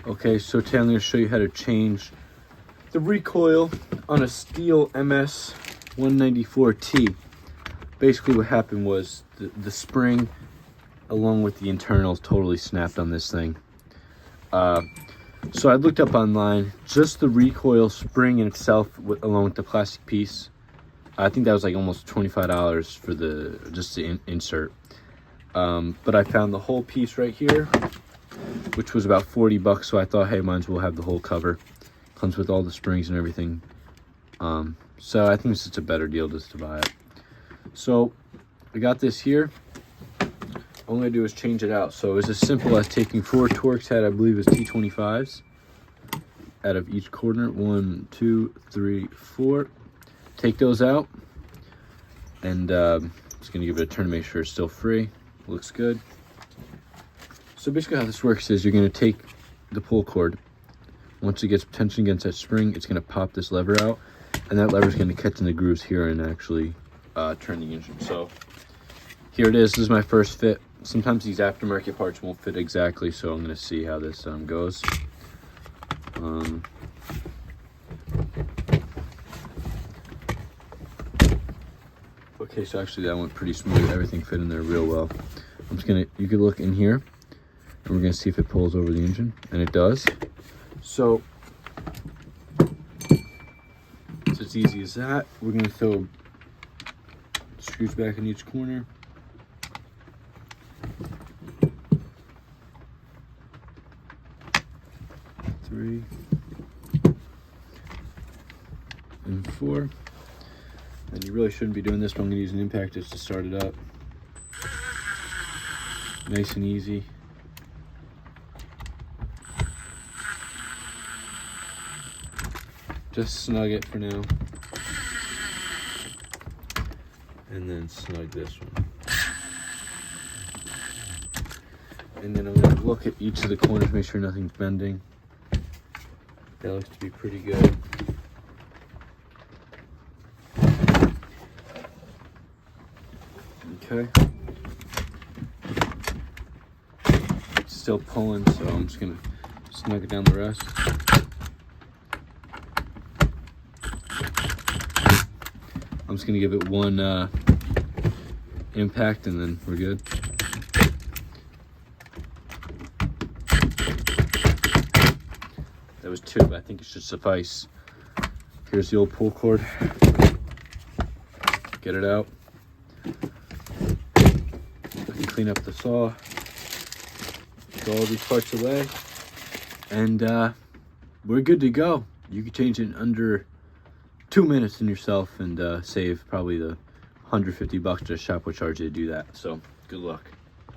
Okay, so today I'm going to show you how to change the recoil on a STHL Ms 194T. Basically what happened was the spring along with the internals totally snapped on this thing. So I looked up online, just the recoil spring in itself along with the plastic piece. I think that was like almost $25 for just the insert. But I found the whole piece right here, which was about 40 bucks. So I thought, hey, might as well have the whole cover. Comes with all the springs and everything. So I think it's just a better deal just to buy it. So I got this here. All I'm gonna do is change it out. So it's as simple as taking 4 Torx head, I believe is T25s, out of each corner. 1, 2, 3, 4. Take those out, and just gonna give it a turn to make sure it's still free. Looks good. So basically how this works is you're gonna take the pull cord. Once it gets tension against that spring, it's gonna pop this lever out, and that lever is gonna catch in the grooves here and actually turn the engine. So here it is. This is my first fit. Sometimes these aftermarket parts won't fit exactly, so I'm gonna see how this goes. Okay, so actually that went pretty smooth. Everything fit in there real well. I'm just gonna, you could look in here, and we're gonna see if it pulls over the engine, and it does. So it's as easy as that. We're gonna throw screws back in each corner. Three and 4. And you really shouldn't be doing this, but I'm gonna use an impact just to start it up. Nice and easy. Just snug it for now. And then snug this one. And then I'm gonna look at each of the corners, make sure nothing's bending. That looks to be pretty good. Okay. It's still pulling, so I'm just gonna snug it down the rest. I'm just gonna give it one impact and then we're good. That was 2, but I think it should suffice. Here's the old pull cord. Get it out. I can clean up the saw. Throw all these parts away. And we're good to go. You can change it in under 2 minutes in yourself and save probably the $150 that a shop would charge you to do that. So good luck.